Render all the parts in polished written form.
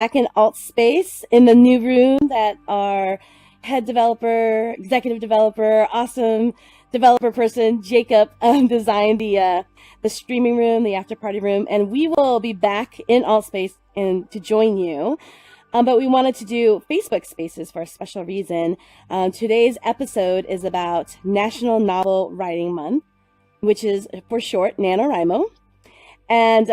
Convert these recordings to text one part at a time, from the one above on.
back in alt space in the new room that our head developer, executive developer, awesome developer person Jacob designed the streaming room, the after party room, and we will be back in alt space and to join you. But we wanted to do Facebook Spaces for a special reason. Today's episode is about National Novel Writing Month, which is for short NaNoWriMo. And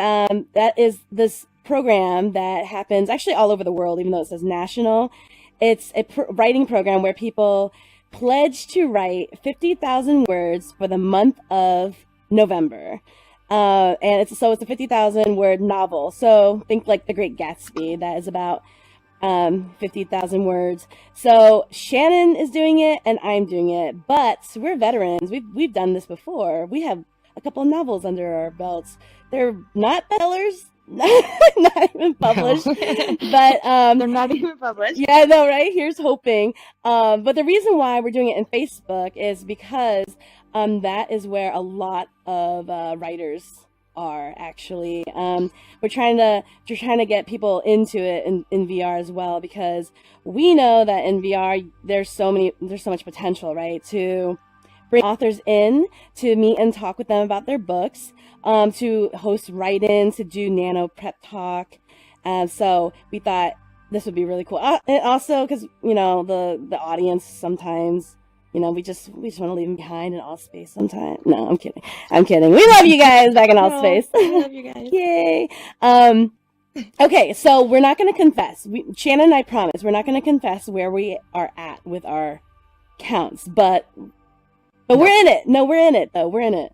that is this program that happens actually all over the world, even though it says national. It's a writing program where people pledge to write 50,000 words for the month of November. And it's a 50,000 word novel. So think like The Great Gatsby, that is about 50,000 words. So Shannon is doing it and I'm doing it, but we're veterans. We've done this before. We have a couple of novels under our belts. They're not bestsellers, not even published, but they're not even published. Yeah, I know, right? Here's hoping. But the reason why we're doing it in Facebook is because that is where a lot of writers are actually. We're trying to get people into it in VR as well, because we know that in VR there's so much potential, right? To bring authors in to meet and talk with them about their books, to host write-ins, to do nano prep talk. So we thought this would be really cool. And also because, the audience sometimes, we just want to leave them behind in all space sometimes. No, I'm kidding. We love you guys back in all space. We love you guys. Yay. Okay, so we're not going to confess. Shannon and I promise we're not going to confess where we are at with our counts, but we're in it. No, we're in it though. We're in it,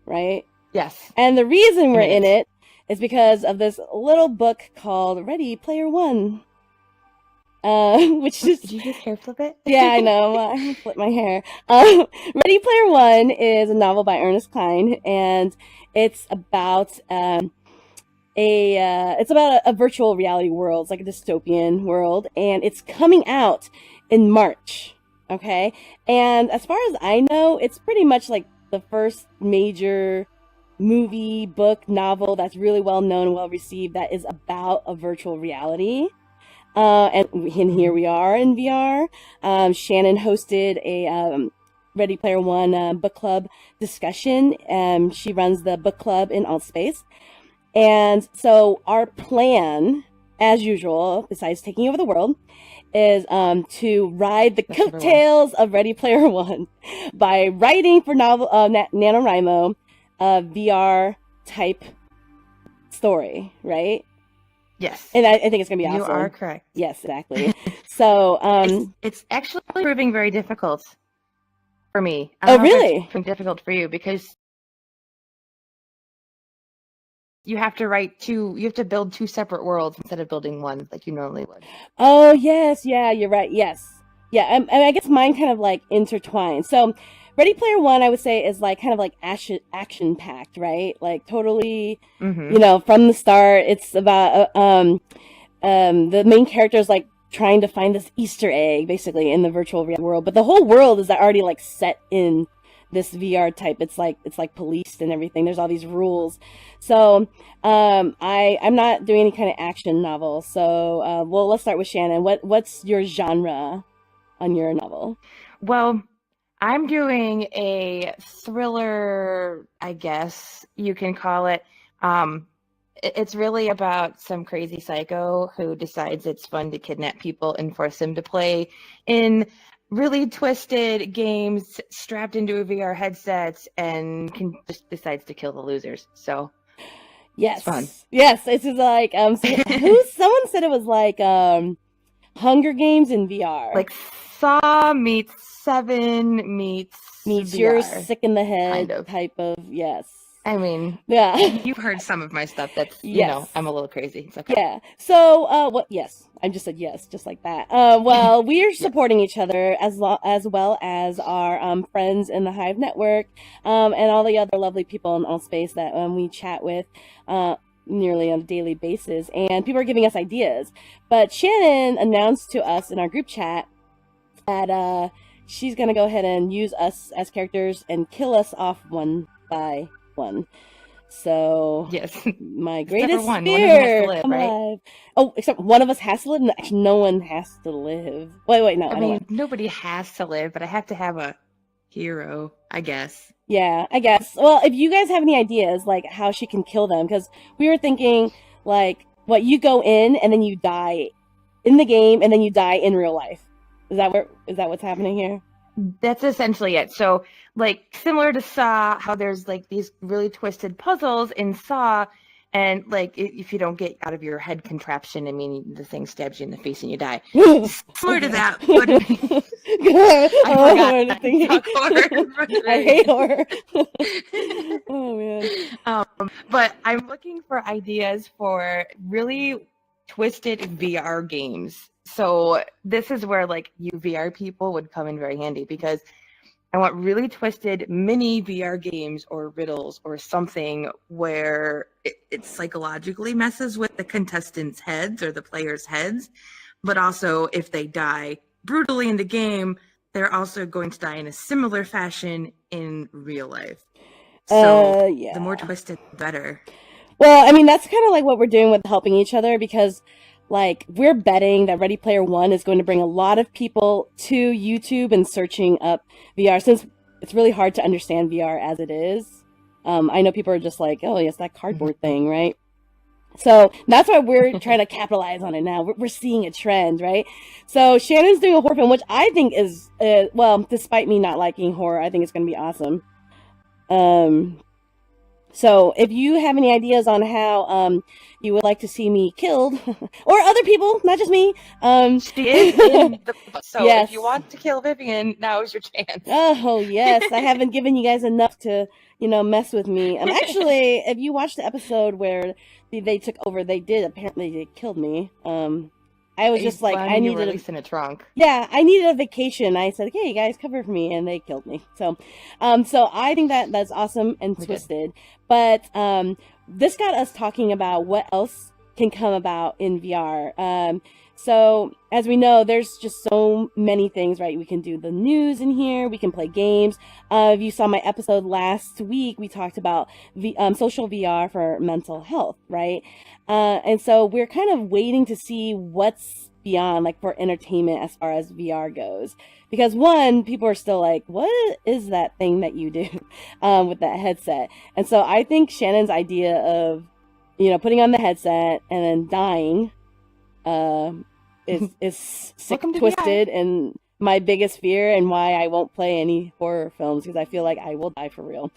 right? Yes. And the reason we're in it is because of this little book called Ready Player One. Which is... Did you just hair flip it? Yeah, I know. I flip my hair. Ready Player One is a novel by Ernest Cline, and it's about a virtual reality world. It's like a dystopian world, and it's coming out in March. Okay, and as far as I know, it's pretty much like the first major movie, book, novel that's really well known and well received that is about a virtual reality. And here we are in VR. Shannon hosted a Ready Player One book club discussion. She runs the book club in Altspace. And so our plan, as usual, besides taking over the world, is to ride the coattails of Ready Player One by writing for NaNoWriMo a VR type story, right? Yes. And I think it's going to be awesome. You are correct. Yes, exactly. So it's actually proving very difficult for me. Oh, really? It's difficult for you because you have to build two separate worlds instead of building one like you normally would. Oh, yes. Yeah, you're right. Yes. Yeah. And I guess mine kind of like intertwined. So Ready Player One, I would say, is like kind of like action packed, right? Like totally, from the start, it's about the main character is like trying to find this Easter egg, basically, in the virtual reality world. But the whole world is already like set in this VR type. It's like policed and everything. There's all these rules. So I'm not doing any kind of action novel. So let's start with Shannon. What's your genre on your novel? Well, I'm doing a thriller, I guess you can call it. It's really about some crazy psycho who decides it's fun to kidnap people and force them to play in really twisted games strapped into a VR headset and just decides to kill the losers. So yes, it's fun. Yes, it's just like someone said it was like Hunger Games in VR. Like Saw meets Seven meets You're sick in the head kind of. Type of, yes. I mean, yeah. You've heard some of my stuff. That's I'm a little crazy. It's okay. Yeah. So, yes, I just said yes, just like that. Well, we're supporting each other as well as our friends in the Hive network, and all the other lovely people in Altspace that we chat with nearly on a daily basis, and people are giving us ideas. But Shannon announced to us in our group chat that she's gonna go ahead and use us as characters and kill us off one by one. So Yes. my Except greatest for one of you has fear, to live, come right? alive. Oh, except one of us has to live. No, actually, no one has to live. Wait, no, I don't want. Nobody has to live, but I have to have a hero, I guess. Yeah, I guess. Well, if you guys have any ideas, like how she can kill them, because we were thinking, like, what you go in and then you die in the game, and then you die in real life. Is that what's happening here? That's essentially it. So, like, similar to Saw, how there's like these really twisted puzzles in Saw, and like if you don't get out of your head contraption, I mean, the thing stabs you in the face and you die. Similar to that, but I forgot. Talk horror. I hate horror. Oh man. But I'm looking for ideas for really twisted VR games. So this is where like you VR people would come in very handy, because I want really twisted mini VR games or riddles or something where it psychologically messes with the contestants' heads or the players' heads, but also if they die brutally in the game, they're also going to die in a similar fashion in real life. So Yeah. the more twisted, the better. Well, I mean, that's kind of like what we're doing with helping each other, because like we're betting that Ready Player One is going to bring a lot of people to YouTube and searching up VR, since it's really hard to understand VR as it is. I know people are just like, oh, yes, that cardboard thing, right? So that's why we're trying to capitalize on it now. We're seeing a trend, right? So Shannon's doing a horror film, which I think is, well, despite me not liking horror, I think it's going to be awesome. So if you have any ideas on how you would like to see me killed, or other people, not just me, she is in the book. So yes. If you want to kill Vivian, now is your chance. Oh yes, I haven't given you guys enough to, mess with me. Actually, if you watched the episode where they took over, they killed me. I was just like, I needed released in a trunk. Yeah, I needed a vacation. I said, "Hey, you guys, cover for me," and they killed me. So I think that's awesome and twisted. But this got us talking about what else can come about in VR. So as we know, there's just so many things, right? We can do the news in here. We can play games. If you saw my episode last week, we talked about social VR for mental health, right? And so we're kind of waiting to see what's beyond, like, for entertainment as far as VR goes. Because one, people are still like, what is that thing that you do with that headset? And so I think Shannon's idea of, putting on the headset and then dying is sick, twisted, and my biggest fear, and why I won't play any horror films, because I feel like I will die for real.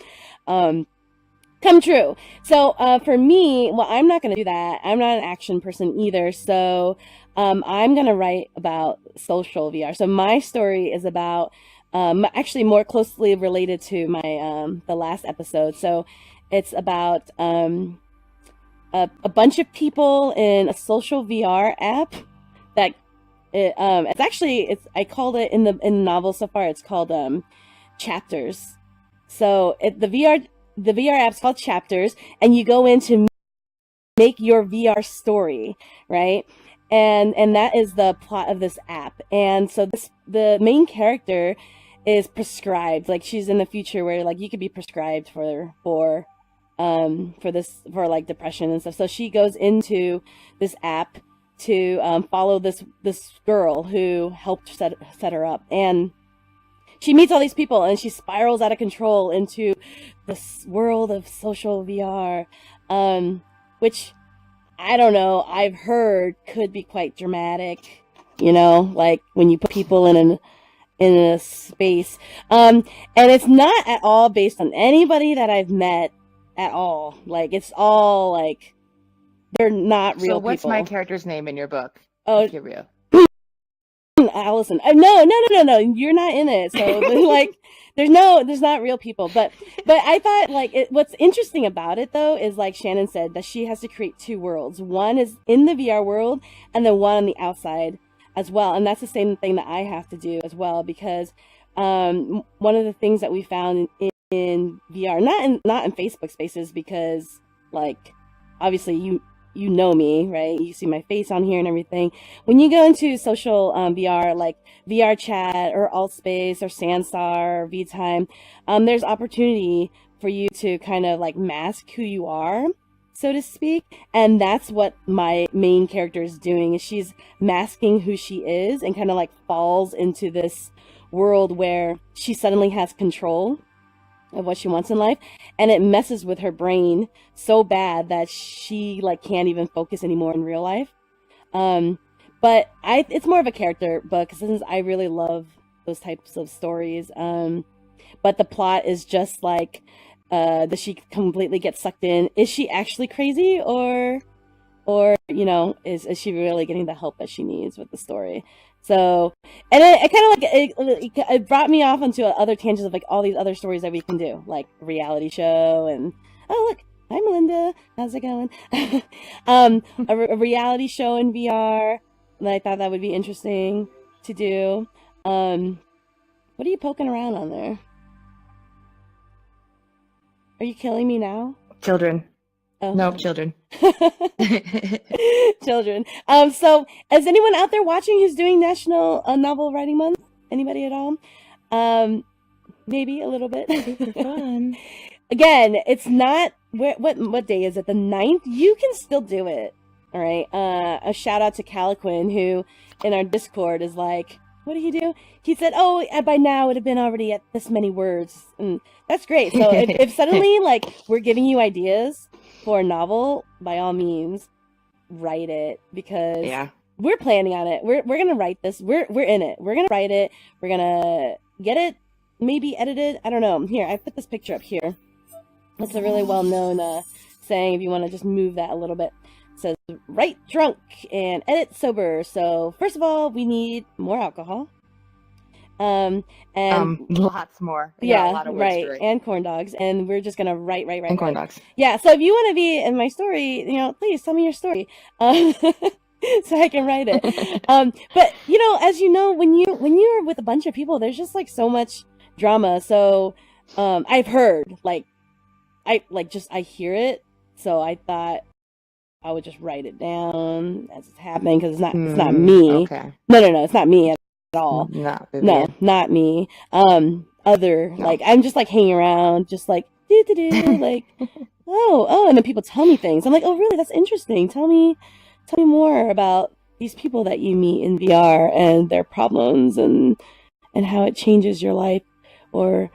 Come true. So for me, well, I'm not going to do that. I'm not an action person either. So I'm going to write about social VR. So my story is about actually more closely related to my the last episode. So it's about a bunch of people in a social VR app that I called it in the novel so far, it's called Chapters. So the VR app's called Chapters, and you go in to make your VR story, right? And that is the plot of this app. And so the main character is prescribed, like she's in the future where like you could be prescribed for like depression and stuff. So she goes into this app to follow this girl who helped set her up, and she meets all these people, and she spirals out of control into this world of social VR, which, I don't know, I've heard could be quite dramatic, like when you put people in a space. And it's not at all based on anybody that I've met at all. Like, it's all, like, they're not real people. So what's my character's name in your book? Oh, Curio. Allison. No, you're not in it. So like, there's not real people. But I thought, like, what's interesting about it though is, like Shannon said, that she has to create two worlds. One is in the VR world, and then one on the outside as well. And that's the same thing that I have to do as well, because one of the things that we found in VR, not in Facebook Spaces, because, like, obviously you know me, right? You see my face on here and everything. When you go into social VR, like VR Chat or Altspace or Sandstar or VTime, there's opportunity for you to kind of like mask who you are, so to speak. And that's what my main character is doing, is she's masking who she is and kind of like falls into this world where she suddenly has control of what she wants in life, and it messes with her brain so bad that she like can't even focus anymore in real life. But it's more of a character book since I really love those types of stories. But the plot is just like, does she completely get sucked in? Is she actually crazy, or is she really getting the help that she needs with the story? So, and it kind of like it brought me off onto other tangents of like all these other stories that we can do, like a reality show, and oh look, hi Melinda, how's it going? A reality show in VR. And I thought that would be interesting to do. What are you poking around on there? Are you killing me now? Children. Oh. No, children. Children. So is anyone out there watching who's doing National Novel Writing Month? Anybody at all? Maybe a little bit. Super fun. Again, it's not, what day is it? The 9th? You can still do it. All right. A shout out to Caliquin, who in our Discord is like, what did he do? He said, oh, by now it would have been already at this many words. And that's great. So if suddenly like we're giving you ideas for a novel, by all means, write it, because we're planning on it. We're gonna write this. We're in it. We're gonna write it. We're gonna get it maybe edited. I don't know. Here, I put this picture up here. It's a really well-known saying, if you want to just move that a little bit. It says, write drunk and edit sober. So first of all, we need more alcohol. And lots more. Yeah, a lot of right. And corn dogs. And we're just gonna write. And corn dogs. Yeah. So if you want to be in my story, please tell me your story, so I can write it. But as you know, when you're with a bunch of people, there's just like so much drama. So I've heard I hear it. So I thought I would just write it down as it's happening, because it's not me. Okay. No, it's not me at all. No, not me. Like I'm just like hanging around, just like like oh, and then people tell me things. I'm like, oh really? That's interesting. Tell me more about these people that you meet in VR and their problems and how it changes your life, or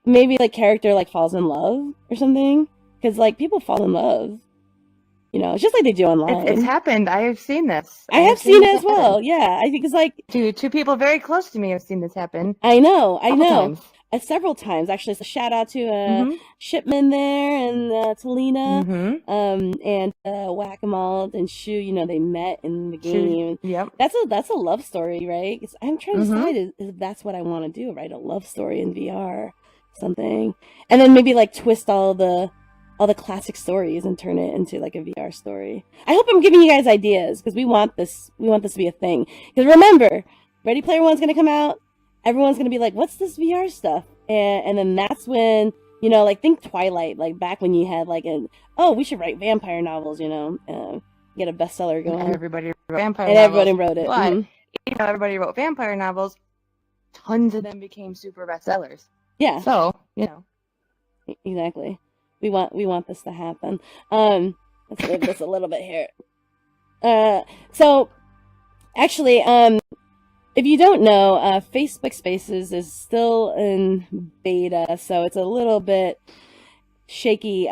maybe like character like falls in love or something. Because, like, people fall in love, it's just like they do online. It's happened. I have seen this. I have seen it as well. Yeah, I think it's like two people very close to me have seen this happen. I know. Times. Several times, actually. So shout out to Shipman there and Talina, and Whack-A-Mole and Shu. They met in the game. Yep. That's a love story, right? 'Cause I'm trying to decide if that's what I want to do, write a love story in VR, something, and then maybe like twist all the classic stories and turn it into like a VR story. I hope I'm giving you guys ideas, because we want this to be a thing. Because remember, Ready Player One's gonna come out. Everyone's gonna be like, "What's this VR stuff?" And then that's when think Twilight, like back when you had like we should write vampire novels, get a bestseller going. Everybody wrote vampire and novels. Everybody wrote it. But everybody wrote vampire novels. Tons of them became super bestsellers. Yeah. So exactly. We want this to happen. Let's move this a little bit here. So actually, if you don't know, Facebook Spaces is still in beta, so it's a little bit shaky.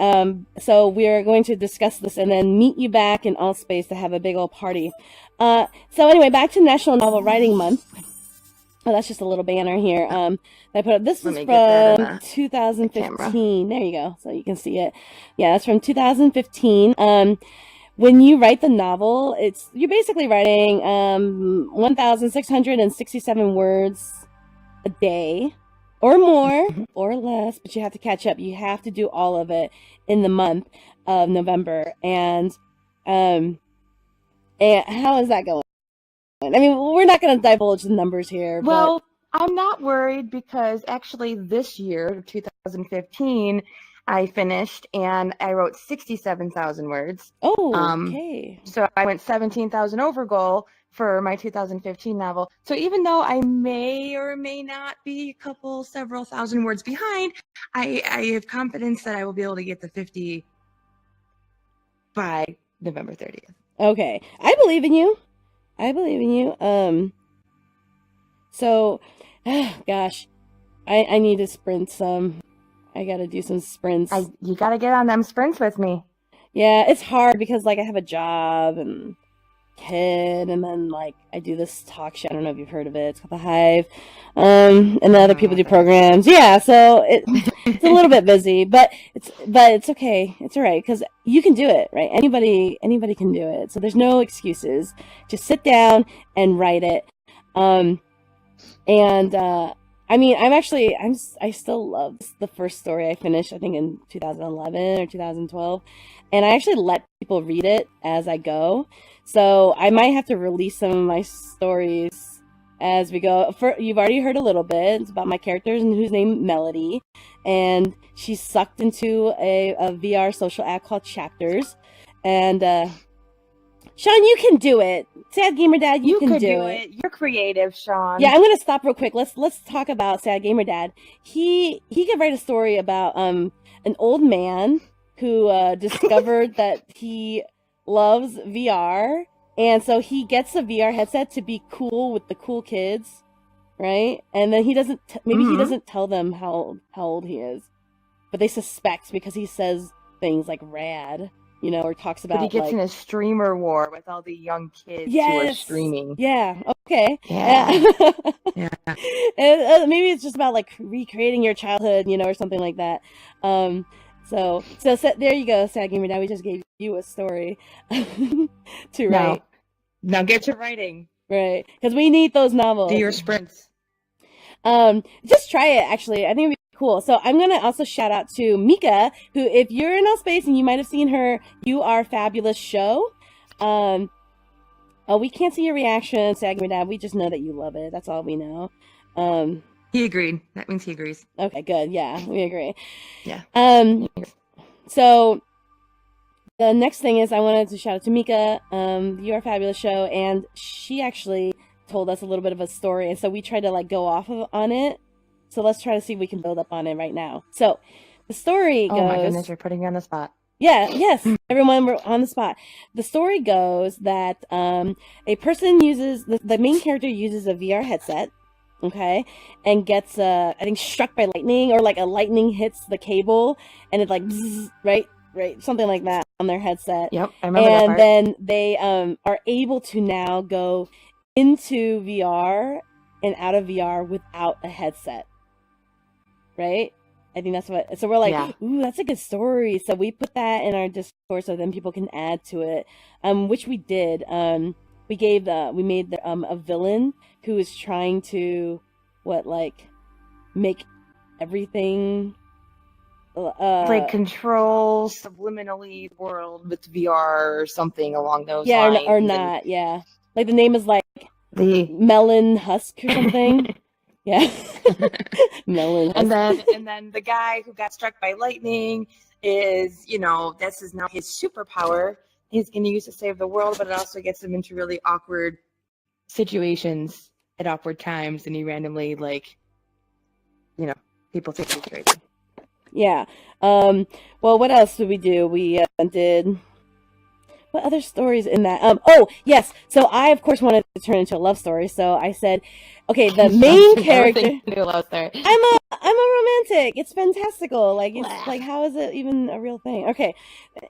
So we're going to discuss this and then meet you back in Allspace to have a big old party. So anyway, back to National Novel Writing Month. Oh, that's just a little banner here. I put up. This is from 2015. There you go, so you can see it. Yeah, that's from 2015. When you write the novel, you're basically writing 1,667 words a day, or more, or less. But you have to catch up. You have to do all of it in the month of November. And how is that going? I mean, we're not going to divulge the numbers here. Well, I'm not worried, because actually this year, 2015, I finished and I wrote 67,000 words. Oh, okay. So I went 17,000 over goal, for my 2015 novel. So even though I may or may not be several thousand words behind, I have confidence that I will be able to get to 50 by November 30th. Okay. I believe in you. I believe in you. So, gosh, I need to sprint some. I gotta do some sprints. You gotta get on them sprints with me. Yeah, it's hard because like I have a job and kid, and then like I do this talk show. I don't know if you've heard of it. It's called the Hive, and then other people do programs. Yeah, so it's a little bit busy, but it's okay. It's all right because you can do it, right? Anybody can do it. So there's no excuses. Just sit down and write it. I mean, I still love the first story I finished, I think in 2011 or 2012. And I actually let people read it as I go. So I might have to release some of my stories as we go. You've already heard a little bit. It's about my characters and who's named Melody. And she's sucked into a VR social app called Chapters. And Sean, you can do it. Sad Gamer Dad, you can do it. You're creative, Sean. Yeah, I'm gonna stop real quick. Let's talk about Sad Gamer Dad. He could write a story about an old man who discovered that he loves VR, and so he gets a VR headset to be cool with the cool kids, right? And then he doesn't he doesn't tell them how old he is, but they suspect because he says things like rad. You know, or talks about. But he gets in a streamer war with all the young kids who are streaming. Yeah. Okay. Yeah. Yeah. And, maybe it's just about like recreating your childhood, you know, or something like that. So there you go, Sad Gamer Dad. We just gave you a story to write. Now get to writing. Right, because we need those novels. Do your sprints. Just try it. Actually, I think it'd be cool. So I'm going to also shout out to Mika, who, if you're in Space and you might have seen her You Are Fabulous show. We can't see your reaction, Sad Gamer Dad. We just know that you love it. That's all we know. He agreed. That means he agrees. Okay, good. Yeah, we agree. Yeah. So the next thing is I wanted to shout out to Mika, You Are Fabulous show, and she actually told us a little bit of a story, and so we tried to like go off on it. So let's try to see if we can build up on it right now. So the story goes... Oh my goodness, you're putting me on the spot. Yeah, yes. Everyone, we're on the spot. The story goes that a person uses... The main character uses a VR headset, okay? And gets, I think, struck by lightning, or like a lightning hits the cable, and it like... Bzzz, right? Something like that on their headset. Yep, I remember that part. And then they are able to now go into VR and out of VR without a headset. Right? I think that's what... So we're like, ooh, that's a good story. So we put that in our Discord so then people can add to it, which we did. We made a villain who is trying to, make everything... like control subliminally the world with VR or something along those lines. Yeah, or not, yeah. Like the name is like the Melon Husk or something. Yeah. Melon Husk. And then the guy who got struck by lightning is, this is now his superpower. He's going to use to save the world, but it also gets him into really awkward situations at awkward times, and he randomly, people think he's crazy. Yeah. Well, what else did we do? We did... What other stories in that? Oh, yes. So I, of course, wanted to turn into a love story. So I said, okay, the main character... I'm a romantic. It's fantastical. It's like, how is it even a real thing? Okay.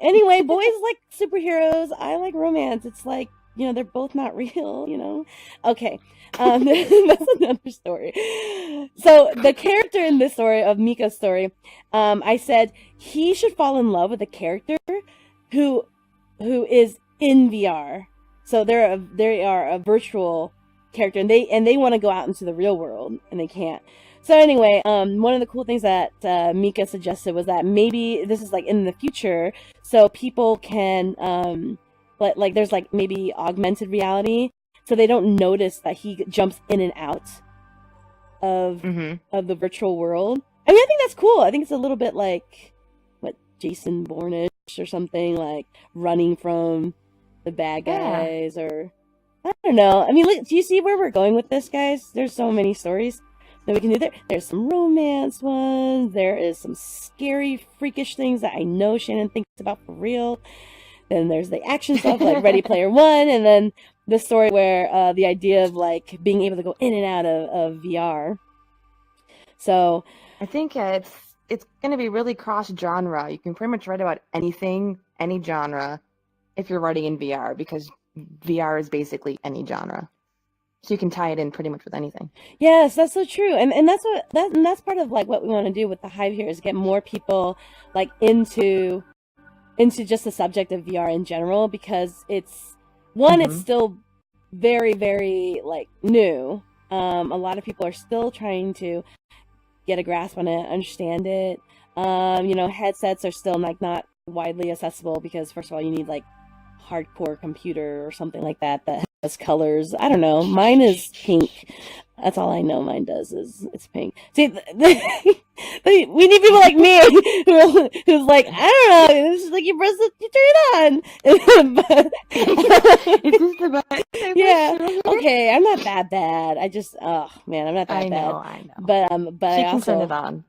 Anyway, boys like superheroes. I like romance. It's like, they're both not real, Okay. That's another story. So the character in this story, of Mika's story, I said he should fall in love with a character who is in VR. So they are a virtual character, and they want to go out into the real world, and they can't. So anyway, one of the cool things that Mika suggested was that maybe this is like in the future, so people can there's like maybe augmented reality, so they don't notice that he jumps in and out of the virtual world. I mean, I think that's cool. I think it's a little bit like Jason Bourne-ish or something, like running from the bad guys, or I don't know. I mean, look, do you see where we're going with this, guys? There's so many stories that we can do there. There's some romance ones. There is some scary, freakish things that I know Shannon thinks about for real. Then there's the action stuff like Ready Player One, and then the story where the idea of like being able to go in and out of VR. So I think it's going to be really cross genre. You can pretty much write about anything, any genre, if you're writing in VR, because VR is basically any genre. So you can tie it in pretty much with anything. yes, that's so true, and that's part of like what we want to do with the Hive here is get more people like into just the subject of VR in general, because it's one, it's still very, very like new. A lot of people are still trying to get a grasp on it, understand it. Headsets are still like not widely accessible because first of all, you need like hardcore computer or something like that has colors. I don't know. Mine is pink. That's all I know. Mine does is it's pink. See, we need people like me who's like, I don't know. It's just like you press it, you turn it on. It's just about yeah. Okay, I'm not that bad. Oh man, I'm not that bad. I know. But she I can also turn it on.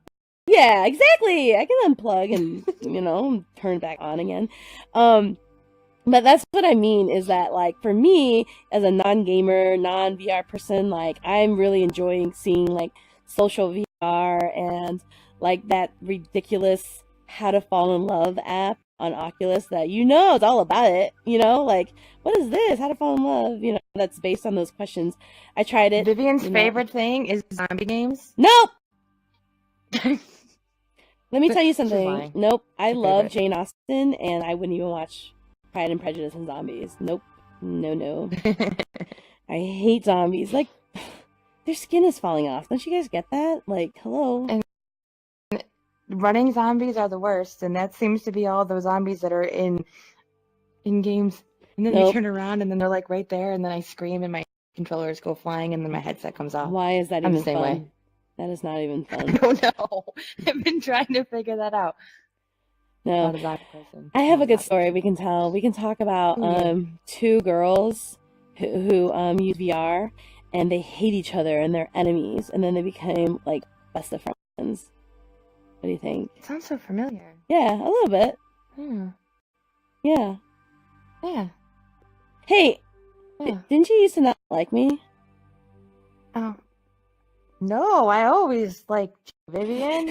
Yeah, exactly. I can unplug and turn it back on again. But that's what I mean is that, like, for me, as a non-gamer, non-VR person, like, I'm really enjoying seeing, like, social VR and, like, that ridiculous How to Fall in Love app on Oculus that, it's all about it, like, what is this? How to Fall in Love? That's based on those questions. I tried it. Vivian's favorite thing is zombie games? Nope! Let me tell you something. Nope. I love Jane Austen, and I wouldn't even watch Pride and Prejudice and Zombies. Nope. No. I hate zombies. Like, their skin is falling off. Don't you guys get that? Like, hello. And running zombies are the worst, and that seems to be all those zombies that are in games. And then they turn around, and then they're like right there, and then I scream, and my controllers go flying, and then my headset comes off. Why is that even the same fun? way. That is not even fun. I don't know. I've been trying to figure that out. No, I have a good story we can tell. We can talk about two girls who use VR, and they hate each other and they're enemies, and then they became like best of friends. What do you think? It sounds so familiar. Yeah, a little bit. Yeah. Hey, didn't you used to not like me? Oh, no, I always liked Vivian.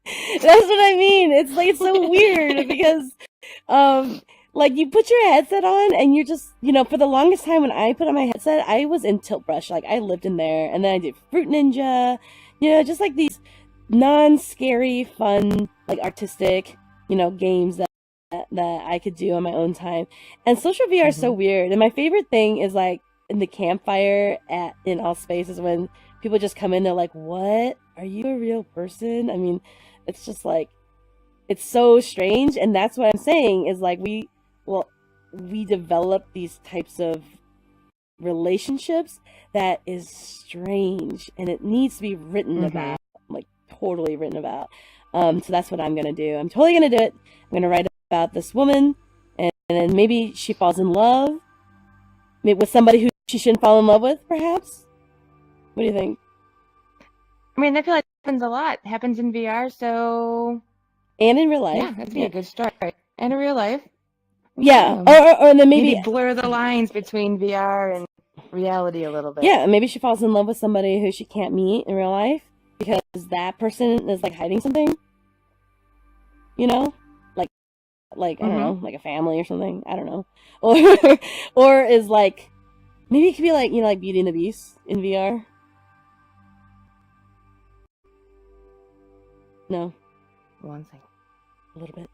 That's what I mean. It's like so weird because like you put your headset on and you're just, for the longest time when I put on my headset, I was in Tilt Brush. Like I lived in there, and then I did Fruit Ninja, just like these non-scary, fun, like artistic, games that I could do on my own time. And social VR is so weird. And my favorite thing is like in the campfire in All Space is when people just come in, they're like, what? Are you a real person? I mean, it's just like, it's so strange. And that's what I'm saying is like, we develop these types of relationships that is strange, and it needs to be written about, like totally written about. So that's what I'm going to do. I'm totally going to do it. I'm going to write about this woman, and then maybe she falls in love with somebody who she shouldn't fall in love with, perhaps. What do you think? I mean, I feel like it happens a lot. It happens in VR, so... And in real life. Yeah, that'd be a good start. And in real life. Yeah, or then maybe blur the lines between VR and reality a little bit. Yeah, maybe she falls in love with somebody who she can't meet in real life because that person is like hiding something. Like I don't know, like a family or something. I don't know. Or is like, maybe it could be like, like Beauty and the Beast in VR. No. One thing. A little bit.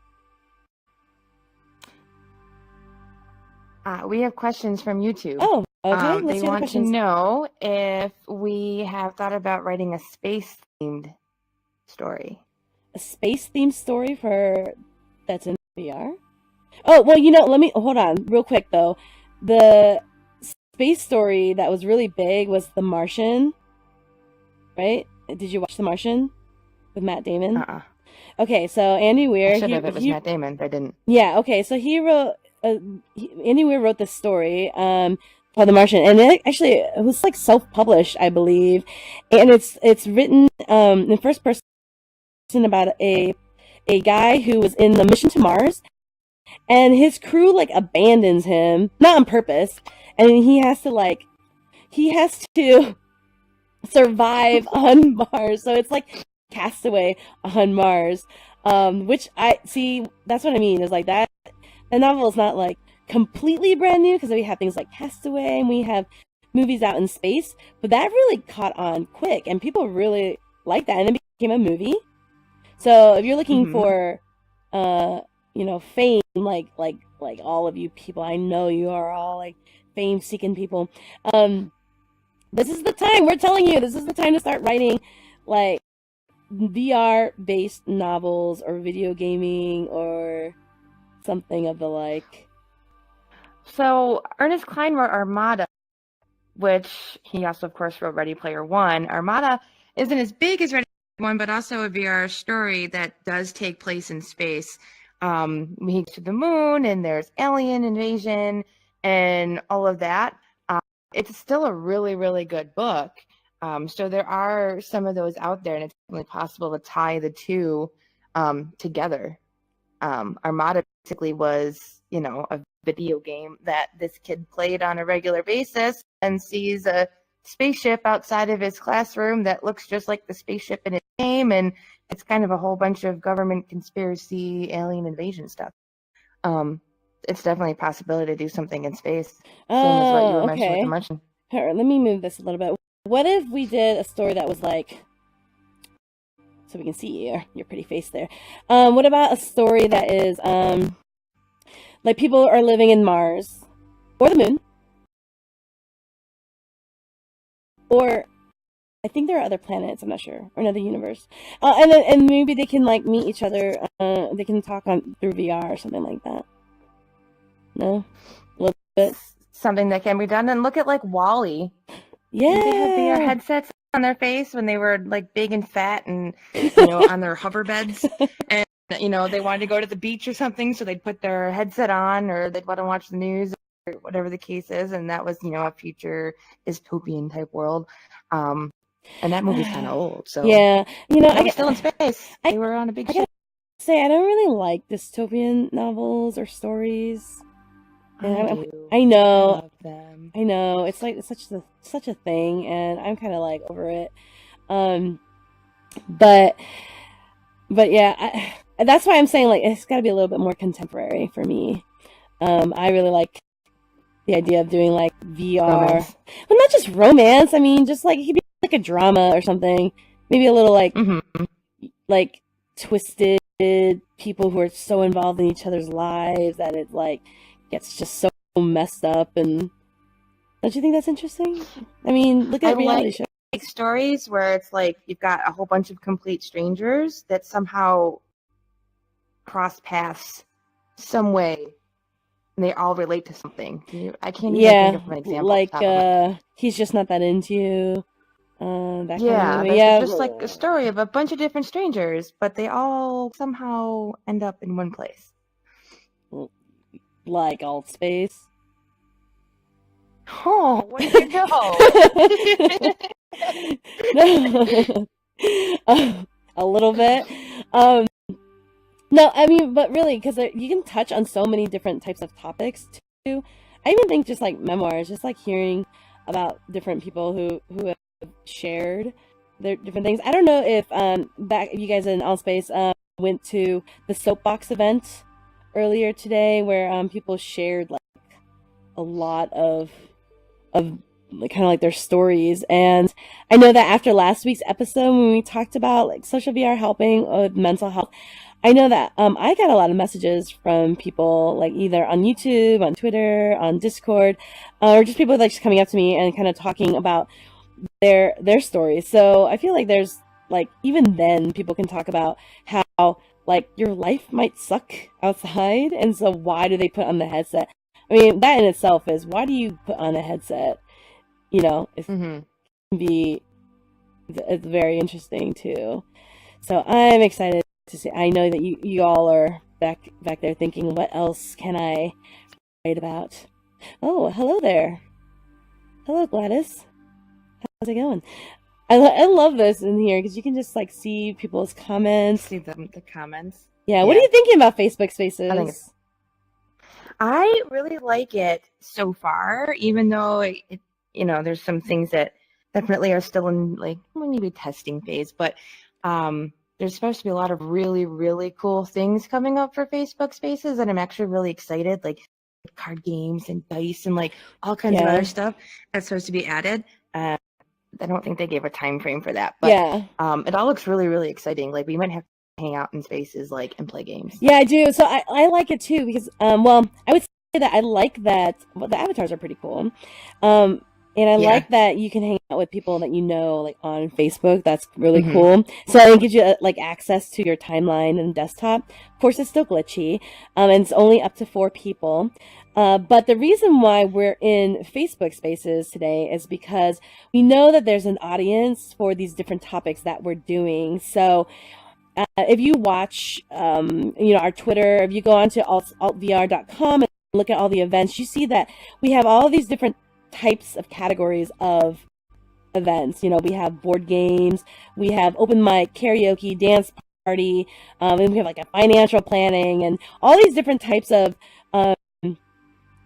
We have questions from YouTube. Oh, okay. They want to know if we have thought about writing a space-themed story. A space-themed story that's in VR? Oh, well, let me, hold on, real quick, though. The space story that was really big was The Martian, right? Did you watch The Martian with Matt Damon? Okay, so Andy Weir... I should have if it was Matt Damon, but I didn't. Yeah, okay, so he wrote... Andy Weir wrote this story called The Martian, and it was like self-published, I believe, and it's written in first person about a guy who was in the mission to Mars, and his crew like abandons him, not on purpose, and he has to survive on Mars. So it's like Castaway on Mars, which I see. That's what I mean. Is like that. The novel is not like completely brand new because we have things like Castaway and we have movies out in space, but that really caught on quick and people really liked that, and it became a movie. So if you're looking for, fame, like all of you people, I know you are all like fame-seeking people. This is the time. We're telling you, this is the time to start writing, like VR-based novels or video gaming or something of the like. So Ernest Cline wrote Armada, which he also, of course, wrote Ready Player One. Armada isn't as big as Ready Player One, but also a VR story that does take place in space. We go to the moon, and there's alien invasion and all of that. It's still a really, really good book. So there are some of those out there, and it's definitely possible to tie the two together. Armada basically was, a video game that this kid played on a regular basis and sees a spaceship outside of his classroom that looks just like the spaceship in his game, and it's kind of a whole bunch of government conspiracy, alien invasion stuff. It's definitely a possibility to do something in space. Same as what you were mentioning with the Martian. All right, let me move this a little bit. What if we did a story that was like, so we can see your pretty face there. What about a story that is like people are living in Mars or the moon, or I think there are other planets, I'm not sure, or another universe, and maybe they can like meet each other. They can talk through VR or something like that. No, a little bit. Something that can be done. And look at like WALL-E. Yeah, they had VR headsets on their face when they were like big and fat and on their hover beds, and they wanted to go to the beach or something, so they'd put their headset on, or they'd want to watch the news or whatever the case is, and that was a future dystopian type world. And that movie's kind of old, so yeah, I'm still in space. They were on a big ship. Say I don't really like dystopian novels or stories. I know. I love them. I know. It's like it's such a thing, and I'm kind of like over it. But yeah, that's why I'm saying like it's got to be a little bit more contemporary for me. I really like the idea of doing like VR, romance. But not just romance. I mean, just like it could be like a drama or something. Maybe a little like like twisted people who are so involved in each other's lives that it like gets just so messed up. And don't you think that's interesting? I mean, look at reality shows. Like stories where it's like you've got a whole bunch of complete strangers that somehow cross paths some way, and they all relate to something. I can't even think of an example. Like he's just not that into you. That kind of just like a story of a bunch of different strangers, but they all somehow end up in one place. Like Alt Space. Oh, what do you know? A little bit. No, I mean, but really, because you can touch on so many different types of topics too. I even think just like memoirs, just like hearing about different people who have shared their different things. I don't know if you guys in Alt Space went to the Soapbox event earlier today, where people shared like a lot of like, kind of like their stories. And I know that after last week's episode when we talked about like social VR helping with mental health, I know that I got a lot of messages from people like either on YouTube, on Twitter, on Discord, or just people like just coming up to me and kind of talking about their stories. So I feel like there's like even then people can talk about how like your life might suck outside, and so why do they put on the headset? I mean, that in itself is, why do you put on a headset? It can be, it's very interesting too. So I'm excited to see. I know that you all are back there thinking, what else can I write about? Oh, hello there. Hello, Gladys. How's it going? I love this in here because you can just like see people's comments. See the comments. Yeah, what are you thinking about Facebook I think Spaces? I really like it so far, even though there's some things that definitely are still in like maybe testing phase, but there's supposed to be a lot of really, really cool things coming up for Facebook Spaces, and I'm actually really excited, like card games and dice and like all kinds of Yeah. other stuff that's supposed to be added. I don't think they gave a time frame for that, but Yeah. it all looks really, really exciting. Like we might have to hang out in spaces like and play games. Yeah, I do. So I like it too because well, I would say that I like that the avatars are pretty cool. And I Yeah. like that you can hang out with people that you know like on Facebook. That's really Mhm. cool. So it gives you like access to your timeline and desktop. Of course, it's still glitchy. And it's only up to 4 people. But the reason why we're in Facebook Spaces today is because we know that there's an audience for these different topics that we're doing. So if you watch, our Twitter, if you go onto altvr.com and look at all the events, you see that we have all these different types of categories of events. We have board games, we have open mic, karaoke, dance party, and we have like a financial planning and all these different types of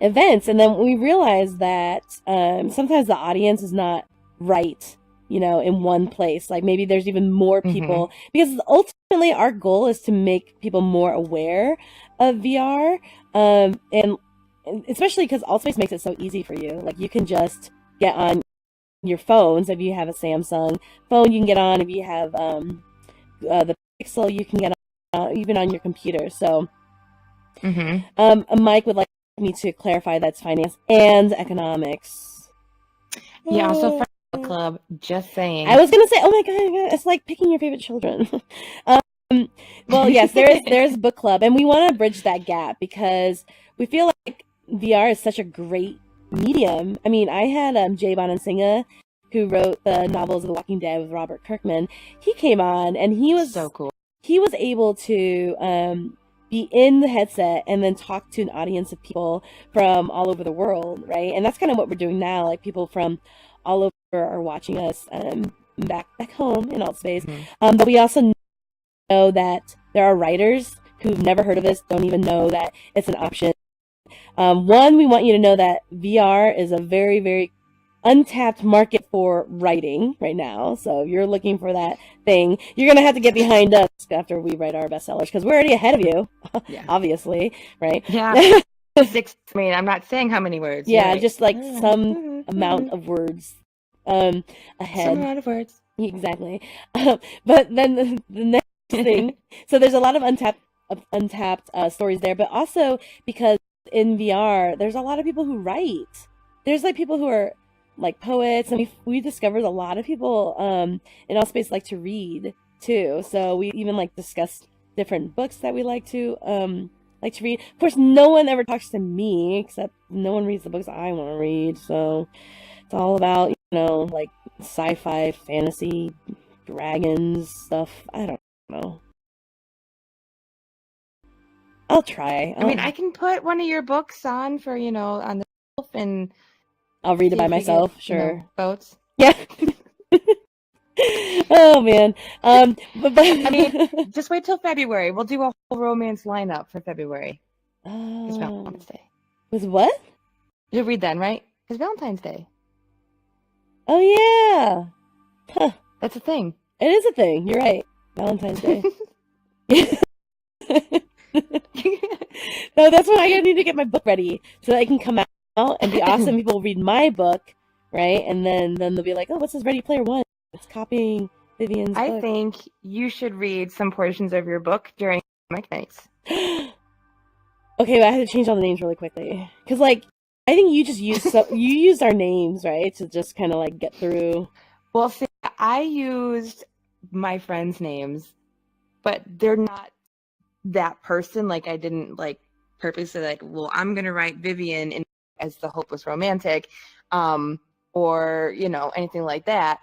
events. And then we realize that sometimes the audience is not right, in one place. Like maybe there's even more people because ultimately our goal is to make people more aware of VR. And especially because Altspace makes it so easy for you. Like you can just get on your phones. If you have a Samsung phone, you can get on. If you have the Pixel, you can get on even on your computer. So Mike would like me to clarify that's finance and economics. Yeah, also book club, just saying. I was gonna say, oh my god, it's like picking your favorite children. Well, yes, there's book club, and we want to bridge that gap because we feel like VR is such a great medium. I mean, I had Jay Bonansinga, who wrote the novels of The Walking Dead with Robert Kirkman. He came on, and he was so cool. He was able to be in the headset and then talk to an audience of people from all over the world, right? And that's kind of what we're doing now. Like people from all over are watching us back home in Altspace. But we also know that there are writers who've never heard of this, don't even know that it's an option. One, we want you to know that VR is a very, very untapped market for writing right now. So if you're looking for that thing, you're going to have to get behind us after we write our bestsellers because we're already ahead of you, obviously, right? Yeah. I'm not saying how many words. Yeah, just like some amount of words ahead. Some amount of words. Exactly. But then the next thing, so there's a lot of untapped stories there, but also because in VR, there's a lot of people who write. There's like people who are like poets, and we discovered a lot of people in Altspace like to read too. So we even like discuss different books that we like to read. Of course, no one ever talks to me except no one reads the books I want to read. So it's all about like sci-fi, fantasy, dragons stuff. I don't know. I'll try. I mean, I can put one of your books on for on the shelf and I'll read it by myself. Sure. Boats. Yeah. Oh man. But I mean, just wait till February. We'll do a whole romance lineup for February. It's Valentine's Day. With what? You'll read then, right? It's Valentine's Day. Oh yeah. Huh. That's a thing. It is a thing. You're right. Valentine's Day. No, that's when I need to get my book ready so that I can come out and be awesome. People will read my book, right? And then they'll be like, "Oh, what's this Ready Player One? It's copying Vivian's book." I think you should read some portions of your book during comic nights. Okay, but I had to change all the names really quickly because, like, I think you just used you used our names, right, to just kind of like get through. Well, see, I used my friends' names, but they're not that person. Like, I didn't like purposely like, well, I'm gonna write Vivian as the hopeless romantic, or anything like that.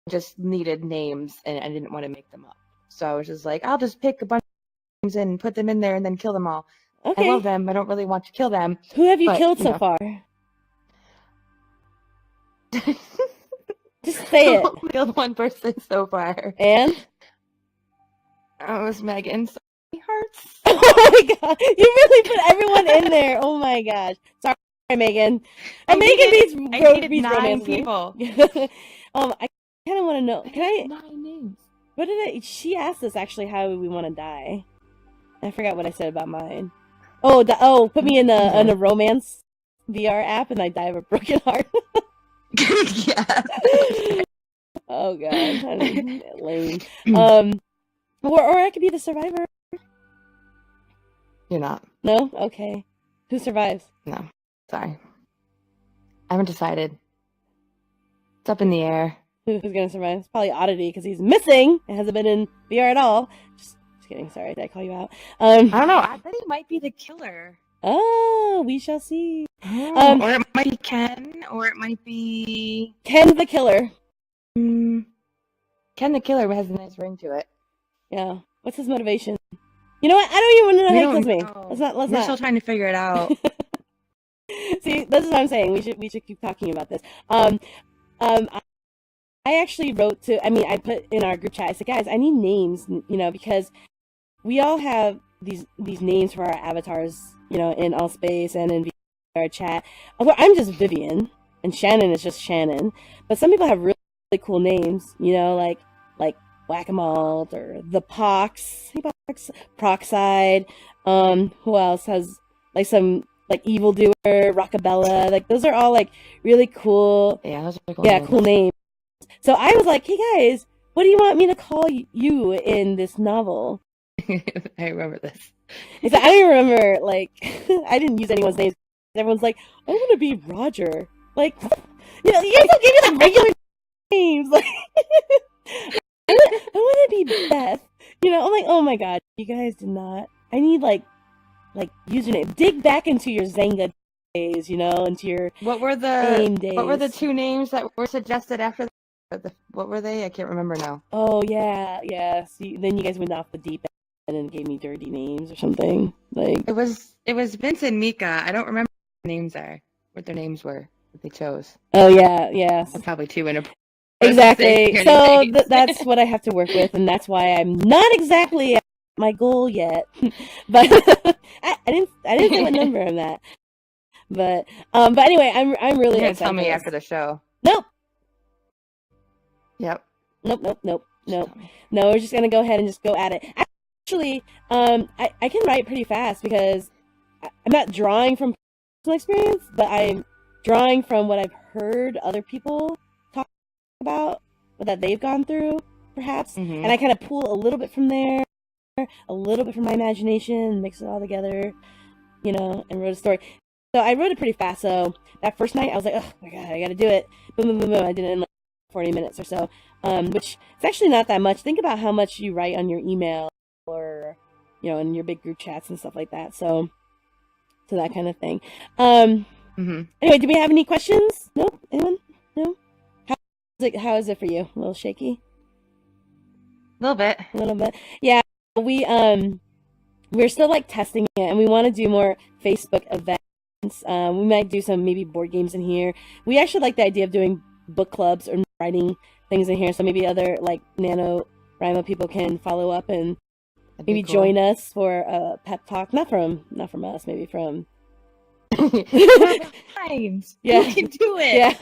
I just needed names, and I didn't want to make them up. So I was just like, I'll just pick a bunch of names and put them in there, and then kill them all. Okay. I love them. I don't really want to kill them. Who have you killed so far? Just say it. Only killed one person so far. And? Oh, it was Megan. So many hearts. Oh my god, you really put everyone in there. Oh my gosh. Sorry, Megan. I Megan needed beats 9 romance. people. I kind of want to know. Can I? 9 names. What did I? She asked us actually how we want to die. I forgot what I said about mine. Put me in a romance VR app and I die of a broken heart. Yeah. Oh god, lame. Or I could be the survivor. You're not. No? Okay. Who survives? No. Sorry. I haven't decided. It's up in the air. Who's gonna survive? It's probably Oddity because he's missing. It hasn't been in VR at all. Just kidding. Sorry, did I call you out? I don't know. I bet he might be the killer. Oh, we shall see. Or it might be Ken, or it might be Ken the killer. Ken the killer has a nice ring to it. Yeah. What's his motivation? You know what? I don't even want to know how he kills me. Let's We're still trying to figure it out. See, this is what I'm saying. We should keep talking about this. I actually wrote I put in our group chat, I said, guys, I need names, because we all have these names for our avatars, in All Space and in VR chat. Although I'm just Vivian, and Shannon is just Shannon. But some people have really, really cool names, like Whack-A-Mole or the Pox, Proxide. Who else has some Evildoer, Rockabella? Those are all really cool. Yeah, those are cool names. Cool names. So I was like, hey guys, what do you want me to call you in this novel? I remember this. I don't remember, I didn't use anyone's names. Everyone's like, I want to be Roger. You guys don't give me regular names. I want to be Beth. I'm like, oh my god, you guys did not. I need username. Dig back into your Zanga days, into your What were the 2 names that were suggested after what were they? I can't remember now. Oh yeah. See, then you guys went off the deep end and gave me dirty names or something. It was Vince and Mika. I don't remember what their names were that they chose. Oh yeah. Probably too inappropriate. Exactly. So that's what I have to work with, and that's why I'm not exactly at my goal yet. But I didn't say what number I'm at. But anyway, I'm really You're gonna excited. tell me after the show. Nope. Yep. Nope. No, we're just gonna go ahead and just go at it. Actually, I can write pretty fast because I'm not drawing from personal experience, but I'm drawing from what I've heard other people talk about, that they've gone through, perhaps. Mm-hmm. And I kind of pull a little bit from there, a little bit from my imagination, mix it all together, and wrote a story. So I wrote it pretty fast. So that first night, I was like, oh my god, I gotta do it. Boom, boom, boom, boom. I did it in 40 minutes or so, which is actually not that much. Think about how much you write on your email or, in your big group chats and stuff like that. So that kind of thing. Anyway, do we have any questions? Nope. Anyone? No? How is it for you? A little shaky? A little bit. Yeah. We're still testing it, and we want to do more Facebook events. We might do some maybe board games in here. We actually like the idea of doing book clubs or writing things in here, so maybe other NaNoWriMo people can follow up and maybe join us for a pep talk. Not from us, maybe from Times. Yeah, you can do it. Yeah,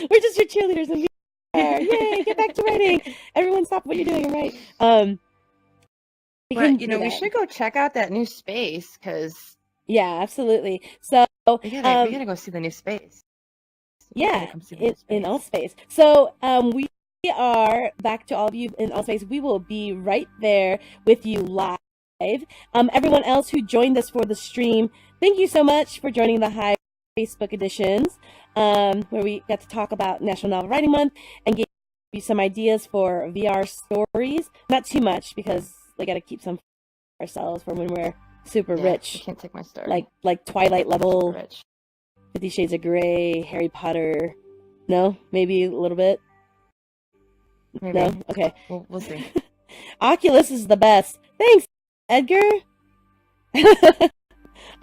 we're just your cheerleaders and yay, get back to writing. Everyone stop what you're doing and write. We should go check out that new space because yeah, absolutely. So we gotta go see the new space. Yeah, in All Space. So we are back to all of you in All Space. We will be right there with you live. Everyone else who joined us for the stream, thank you so much for joining the Hive Facebook editions, where we got to talk about National Novel Writing Month and give you some ideas for VR stories. Not too much because we got to keep some for ourselves for when we're super rich. I can't take my story. Like Twilight level. Super rich. 50 Shades of Grey, Harry Potter. No? Maybe a little bit? Maybe. No? Okay. We'll see. Oculus is the best. Thanks, Edgar.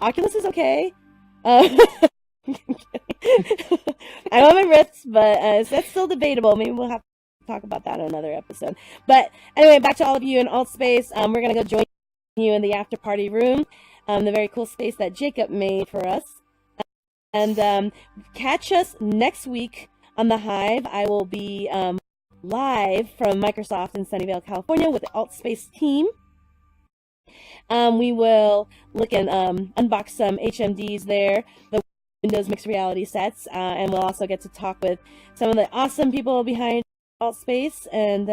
Oculus is okay. I know my risks, but that's still debatable. Maybe we'll have to talk about that in another episode. But anyway, back to all of you in alt space. We're going to go join you in the after party room, the very cool space that Jacob made for us. And catch us next week on the Hive. I will be live from Microsoft in Sunnyvale, California with the alt space team. We will look and unbox some HMDs there, the Windows mixed reality sets, and we'll also get to talk with some of the awesome people behind alt space. And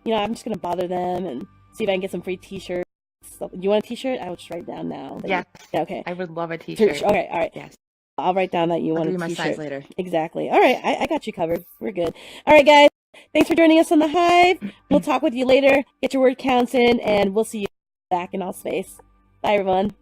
you know, I'm just gonna bother them and see if I can get some free t-shirts. So, you want a t-shirt? I will just write down now. Yes. Yeah, okay. I would love a t-shirt. Okay, all right. Yes. I'll write down that you want a t-shirt. I'll give you my size later. Exactly. All right, I got you covered. We're good. All right, guys. Thanks for joining us on the Hive. We'll talk with you later. Get your word counts in, and we'll see you back in alt space. Bye, everyone.